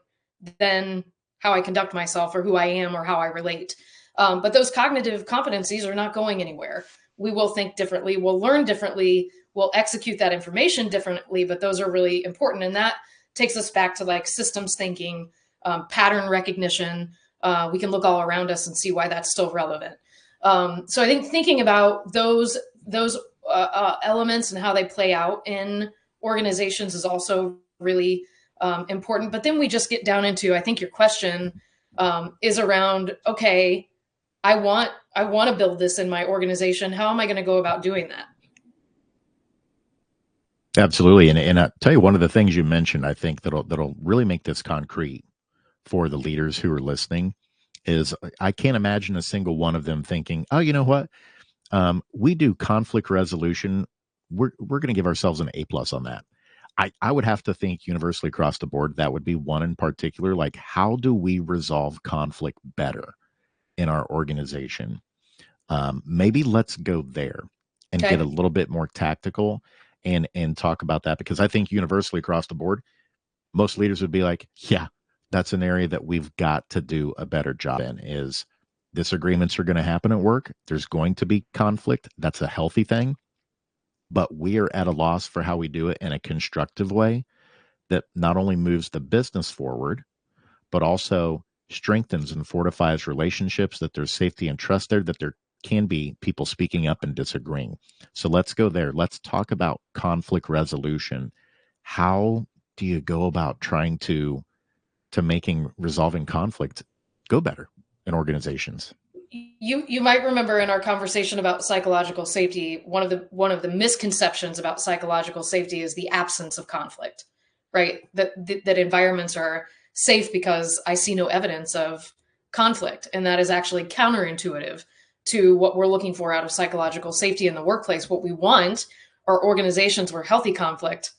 than how I conduct myself or who I am or how I relate. But those cognitive competencies are not going anywhere. We will think differently, we'll learn differently, we'll execute that information differently, but those are really important. And that takes us back to like systems thinking, pattern recognition. We can look all around us and see why that's still relevant. So I think thinking about those elements and how they play out in organizations is also really important. But then we just get down into, I think your question is around, okay, I want to build this in my organization. How am I going to go about doing that?
Absolutely. And I tell you, one of the things you mentioned, I think that'll really make this concrete for the leaders who are listening is I can't imagine a single one of them thinking, oh, you know what? We do conflict resolution. We're going to give ourselves an A+ on that. I would have to think universally across the board, that would be one in particular. Like, how do we resolve conflict better in our organization? Maybe let's go there and get a little bit more tactical and talk about that, because I think universally across the board, most leaders would be like, yeah, that's an area that we've got to do a better job in. Is disagreements are going to happen at work. There's going to be conflict. That's a healthy thing. But we are at a loss for how we do it in a constructive way that not only moves the business forward, but also strengthens and fortifies relationships, that there's safety and trust there, that there can be people speaking up and disagreeing. So let's go there. Let's talk about conflict resolution. How do you go about trying to making resolving conflict go better in organizations?
You might remember in our conversation about psychological safety, one of the misconceptions about psychological safety is the absence of conflict, right? That environments are safe because I see no evidence of conflict, and that is actually counterintuitive to what we're looking for out of psychological safety in the workplace. What we want are organizations where healthy conflict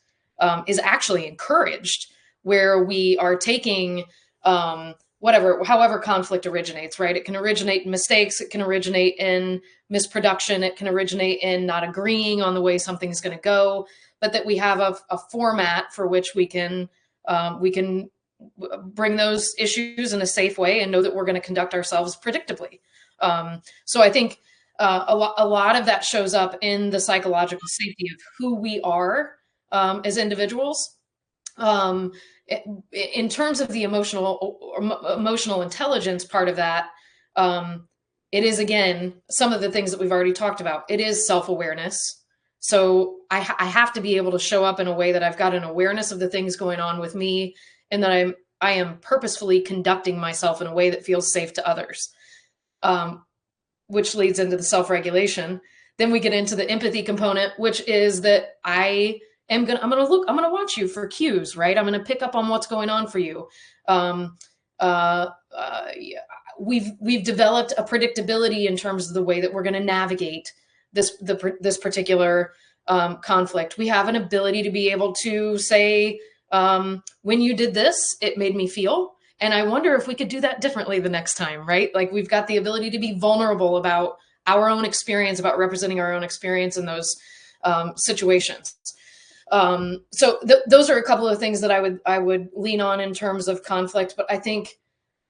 is actually encouraged, where we are taking however conflict originates, right? It can originate in mistakes. It can originate in misproduction. It can originate in not agreeing on the way something's going to go, but that we have a format for which we can bring those issues in a safe way and know that we're going to conduct ourselves predictably. So I think a lot of that shows up in the psychological safety of who we are as individuals. In terms of the emotional intelligence part of that, it is, again, some of the things that we've already talked about. It is self-awareness. So I have to be able to show up in a way that I've got an awareness of the things going on with me, and that I am purposefully conducting myself in a way that feels safe to others, which leads into the self-regulation. Then we get into the empathy component, which is that I'm going to watch you for cues, right? I'm going to pick up on what's going on for you. We've developed a predictability in terms of the way that we're going to navigate this particular conflict. We have an ability to be able to say, when you did this, it made me feel, and I wonder if we could do that differently the next time, right? Like, we've got the ability to be vulnerable about our own experience, about representing our own experience in those situations. So those are a couple of things that I would lean on in terms of conflict. But I think,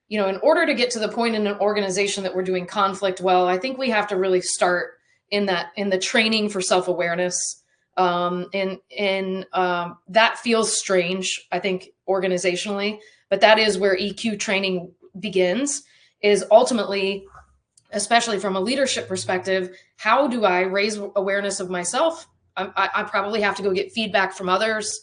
in order to get to the point in an organization that we're doing conflict well, I think we have to really start in the training for self-awareness. And that feels strange, I think, organizationally, but that is where EQ training begins, is ultimately, especially from a leadership perspective, how do I raise awareness of myself? I probably have to go get feedback from others.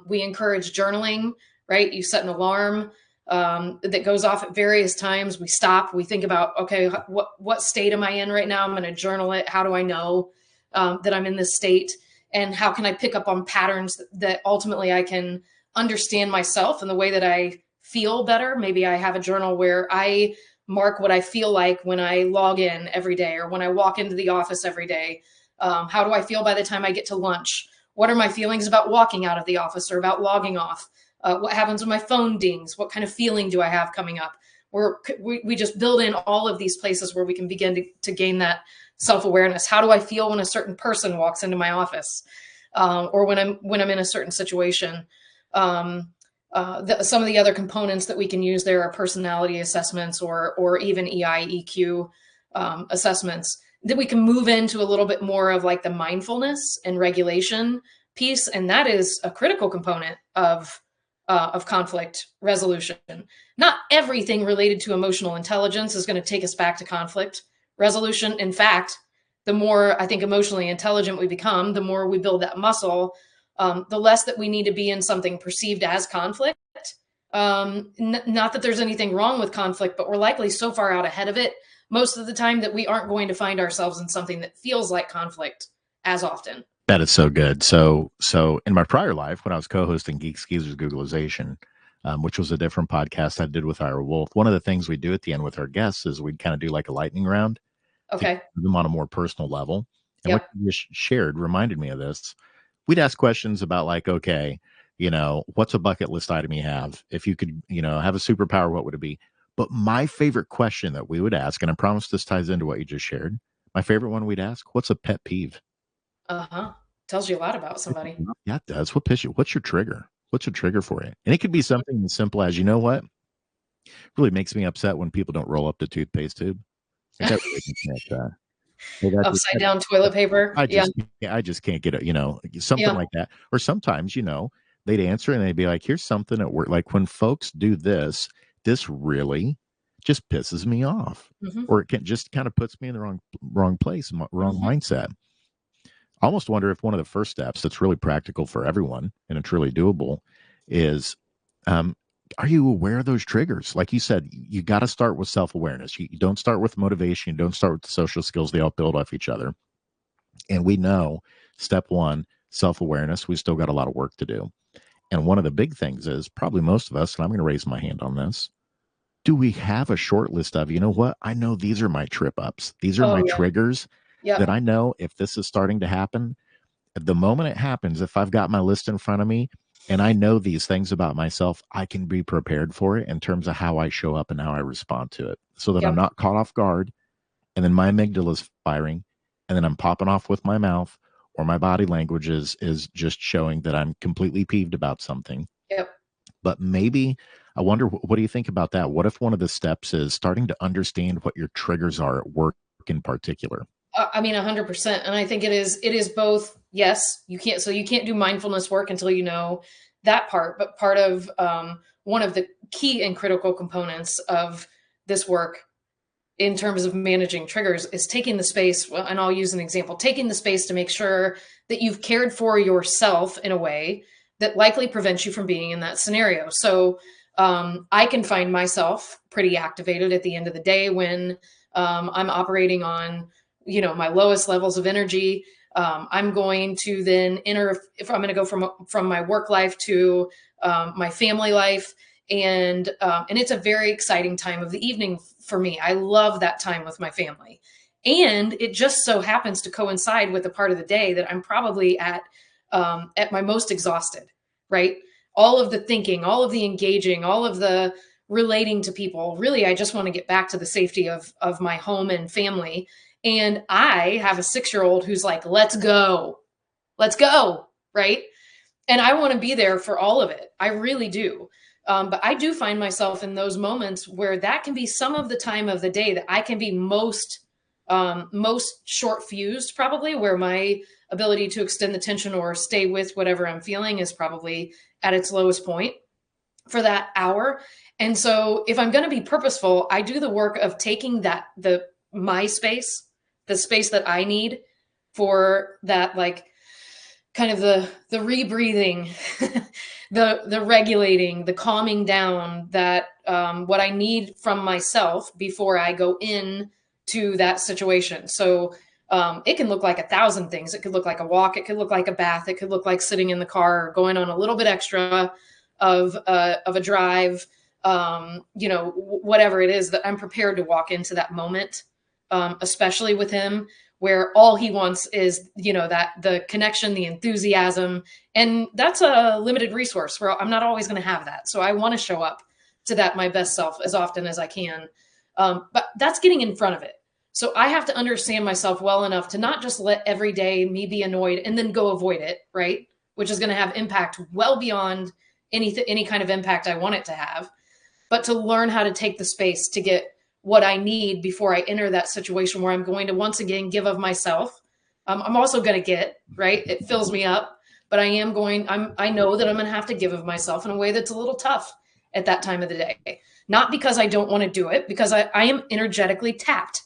We encourage journaling, right? You set an alarm that goes off at various times. We stop, we think about, okay, what state am I in right now? I'm going to journal it. How do I know that I'm in this state? And how can I pick up on patterns that ultimately I can understand myself and the way that I feel better? Maybe I have a journal where I mark what I feel like when I log in every day or when I walk into the office every day. How do I feel by the time I get to lunch? What are my feelings about walking out of the office or about logging off? What happens when my phone dings? What kind of feeling do I have coming up? We just build in all of these places where we can begin to gain that self-awareness. How do I feel when a certain person walks into my office, or when I'm in a certain situation? Some of the other components that we can use there are personality assessments or even EQ assessments that we can move into a little bit more of like the mindfulness and regulation piece, and that is a critical component of conflict resolution. Not everything related to emotional intelligence is going to take us back to conflict resolution. In fact, the more I think emotionally intelligent we become, the more we build that muscle, the less that we need to be in something perceived as conflict. Not that there's anything wrong with conflict, but we're likely so far out ahead of it most of the time that we aren't going to find ourselves in something that feels like conflict as often.
That is so good. So in my prior life, when I was co-hosting Geek Skeezer's Googlization, which was a different podcast I did with Ira Wolf, one of the things we do at the end with our guests is we'd kind of do like a lightning round to
Okay.
get them on a more personal level. And
Yep.
what you just shared reminded me of this. We'd ask questions about like, okay, what's a bucket list item you have? If you could, have a superpower, what would it be? But my favorite question that we would ask, and I promise this ties into what you just shared, my favorite one we'd ask, what's a pet peeve?
Uh-huh. Tells you a lot about somebody.
Yeah, it does. What's your trigger? What's your trigger for it? And it could be something as simple as, you know what? Really makes me upset when people don't roll up the toothpaste tube. Like that really makes me upset.
Upside down toilet paper.
I just can't get it, something like that. Or sometimes, they'd answer and they'd be like, here's something at work. Like when folks do this really just pisses me off.
Mm-hmm.
Or it can just kind of puts me in the wrong place, wrong mindset. I almost wonder if one of the first steps that's really practical for everyone and it's really doable is, are you aware of those triggers? Like you said, you got to start with self-awareness. You don't start with motivation. You don't start with the social skills. They all build off each other. And we know step one, self-awareness, we still got a lot of work to do. And one of the big things is probably most of us, and I'm going to raise my hand on this, do we have a short list of, you know what? I know these are my trip ups. These are my triggers that I know if this is starting to happen, at the moment it happens, if I've got my list in front of me and I know these things about myself, I can be prepared for it in terms of how I show up and how I respond to it so that I'm not caught off guard. And then my amygdala is firing and then I'm popping off with my mouth or my body language is just showing that I'm completely peeved about something.
Yep.
But maybe I wonder, what do you think about that? What if one of the steps is starting to understand what your triggers are at work in particular?
I mean, 100%. And I think it is both. Yes, you can't do mindfulness work until you know that part. But part of one of the key and critical components of this work in terms of managing triggers is taking the space. And I'll use an example, taking the space to make sure that you've cared for yourself in a way that likely prevents you from being in that scenario. So I can find myself pretty activated at the end of the day when I'm operating on my lowest levels of energy. I'm going to then if I'm going to go from my work life to my family life. And it's a very exciting time of the evening for me. I love that time with my family. And it just so happens to coincide with the part of the day that I'm probably at my most exhausted, right? All of the thinking, all of the engaging, all of the relating to people. Really, I just want to get back to the safety of my home and family. And I have a 6-year-old who's like, let's go, right? And I want to be there for all of it. I really do. But I do find myself in those moments where that can be some of the time of the day that I can be most short fused, probably, where my ability to extend the tension or stay with whatever I'm feeling is probably at its lowest point for that hour. And so if I'm going to be purposeful, I do the work of taking my space, the space that I need for that, like kind of the rebreathing, the regulating, the calming down, that what I need from myself before I go in to that situation. So it can look like 1,000 things. It could look like a walk. It could look like a bath. It could look like sitting in the car or going on a little bit extra of a drive. whatever it is, that I'm prepared to walk into that moment, especially with him, where all he wants is, that the connection, the enthusiasm, and that's a limited resource where I'm not always going to have that. So I want to show up to that my best self as often as I can. But that's getting in front of it. So I have to understand myself well enough to not just let every day me be annoyed and then go avoid it, right? Which is going to have impact well beyond any kind of impact I want it to have, but to learn how to take the space to get what I need before I enter that situation where I'm going to once again give of myself. I'm also going to get, right? It fills me up, but I know that I'm going to have to give of myself in a way that's a little tough at that time of the day. Not because I don't want to do it, because I am energetically tapped.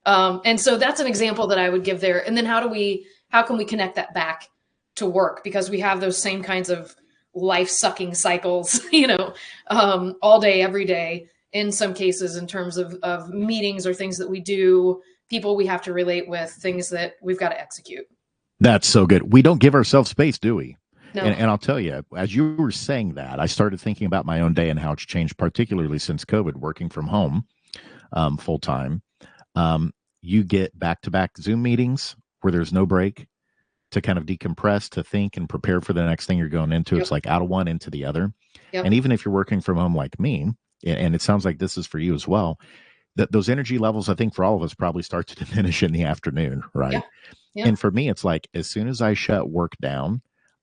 And so that's an example that I would give there. And then how can we connect that back to work? Because we have those same kinds of life sucking cycles, all day, every day, in some cases, in terms of meetings or things that we do, people we have to relate with, things that we've got to execute.
That's so good. We don't give ourselves space, do we?
No.
And I'll tell you, as you were saying that, I started thinking about my own day and how it's changed, particularly since COVID, working from home full time. You get back-to-back Zoom meetings where there's no break to kind of decompress, to think and prepare for the next thing you're going into. Yep. It's like out of one into the other. Yep. And even if you're working from home like me, and it sounds like this is for you as well, that those energy levels, I think for all of us, probably start to diminish in the afternoon, right? Yeah. Yeah. And for me, it's like as soon as I shut work down,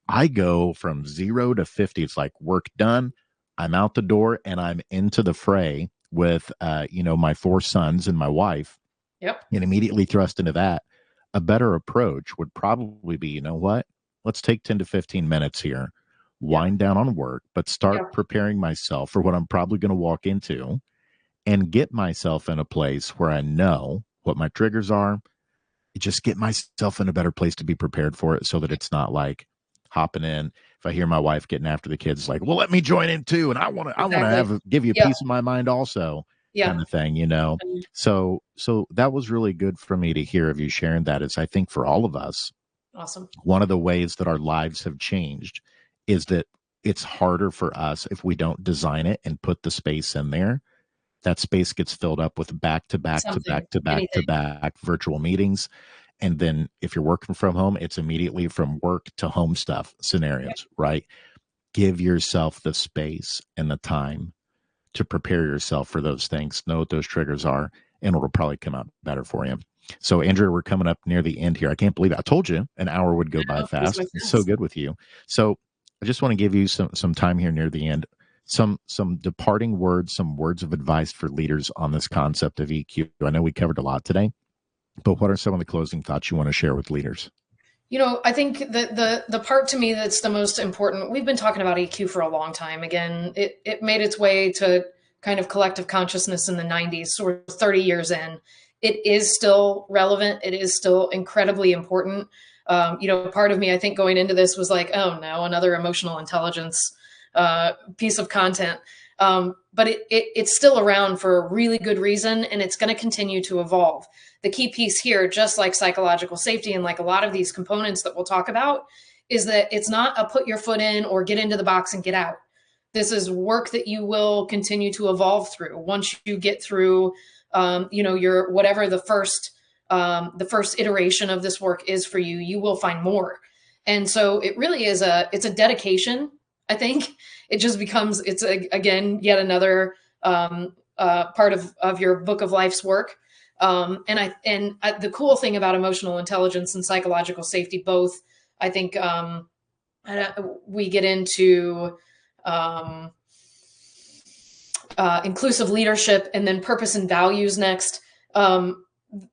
I go from 0 to 50. It's like work done. I'm out the door and I'm into the fray with, my 4 sons and my wife.
Yep.
And immediately thrust into that. A better approach would probably be, let's take 10 to 15 minutes here, wind down on work, but start preparing myself for what I'm probably going to walk into and get myself in a place where I know what my triggers are. Just get myself in a better place to be prepared for it so that it's not like hopping in. If I hear my wife getting after the kids, like, well, let me join in too. And I want to give you a piece of my mind also. Kind of thing, So that was really good for me to hear of you sharing that. Is I think for all of us,
awesome.
One of the ways that our lives have changed is that it's harder for us if we don't design it and put the space in there. That space gets filled up with back to back virtual meetings. And then if you're working from home, it's immediately from work to home stuff scenarios, right? Give yourself the space and the time to prepare yourself for those things, know what those triggers are, and it'll probably come out better for you. So, Andrea, we're coming up near the end here. I can't believe it. I told you an hour would go by fast. It's so good with you. So I just want to give you some time here near the end, some departing words, some words of advice for leaders on this concept of EQ. I know we covered a lot today, but what are some of the closing thoughts you want to share with leaders?
I think that the part to me that's the most important, we've been talking about EQ for a long time. Again, it made its way to kind of collective consciousness in the 90s, so we're 30 years in. It is still relevant. It is still incredibly important. Part of me, I think, going into this was like, oh no, another emotional intelligence piece of content. But it's still around for a really good reason, and it's going to continue to evolve. The key piece here, just like psychological safety and like a lot of these components that we'll talk about, is that it's not a put your foot in or get into the box and get out. This is work that you will continue to evolve through. Once you get through, your whatever the first iteration of this work is for you, you will find more. And so it really is it's a dedication. I think it just becomes, again, yet another part of your book of life's work. The cool thing about emotional intelligence and psychological safety, both, I think we get into inclusive leadership and then purpose and values next.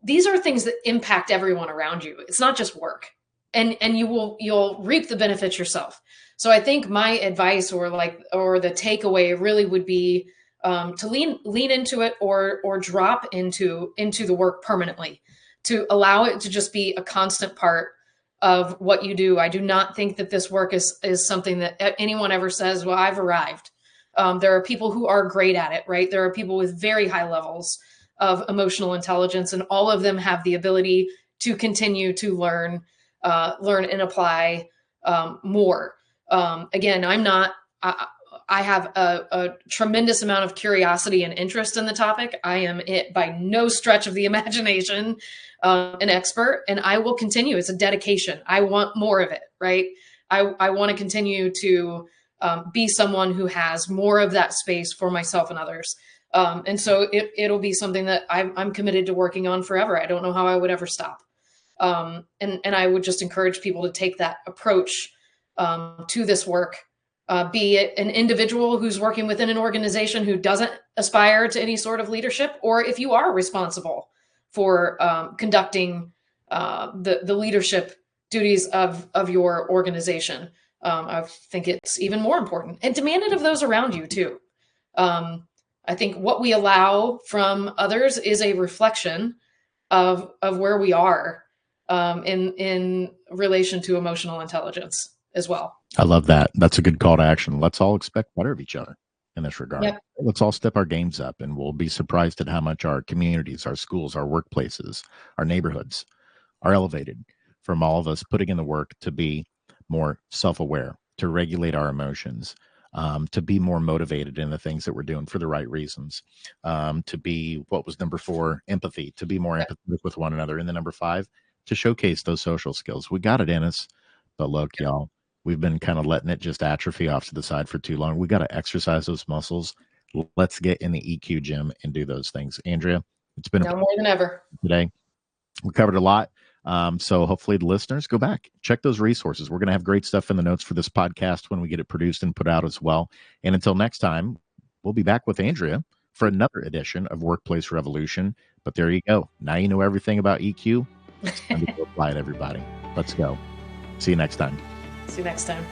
These are things that impact everyone around you. It's not just work, and you'll reap the benefits yourself. So I think my advice or the takeaway really would be to lean into it or drop into the work permanently, to allow it to just be a constant part of what you do. I do not think that this work is something that anyone ever says, well, I've arrived. There are people who are great at it, right? There are people with very high levels of emotional intelligence, and all of them have the ability to continue to learn and apply more. Again, I have a tremendous amount of curiosity and interest in the topic. I am by no stretch of the imagination an expert, and I will continue. It's a dedication. I want more of it, right? I want to continue to be someone who has more of that space for myself and others. And so it'll be something that I'm committed to working on forever. I don't know how I would ever stop. And I would just encourage people to take that approach to this work. Be it an individual who's working within an organization who doesn't aspire to any sort of leadership, or if you are responsible for conducting the leadership duties of your organization. I think it's even more important, and demand it of those around you too. I think what we allow from others is a reflection of where we are in relation to emotional intelligence as well.
I love that. That's a good call to action. Let's all expect better of each other in this regard.
Yep.
Let's all step our games up, and we'll be surprised at how much our communities, our schools, our workplaces, our neighborhoods are elevated from all of us putting in the work to be more self-aware, to regulate our emotions, to be more motivated in the things that we're doing for the right reasons, to be, what was number 4, empathy, to be more empathetic with one another. And then number 5, to showcase those social skills. We got it in us, but look, y'all, we've been kind of letting it just atrophy off to the side for too long. We got to exercise those muscles. Let's get in the EQ gym and do those things. Andrea, it's been
now more than ever
today. We covered a lot. So hopefully the listeners go back, check those resources. We're going to have great stuff in the notes for this podcast when we get it produced and put out as well. And until next time, we'll be back with Andrea for another edition of Workplace Revolution. But there you go. Now you know everything about EQ. It's time to go apply it, everybody. Let's go. See you next time.
See you next time.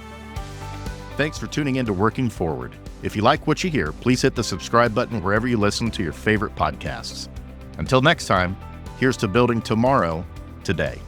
Thanks for tuning in to Working Forward. If you like what you hear, please hit the subscribe button wherever you listen to your favorite podcasts. Until next time, here's to building tomorrow today.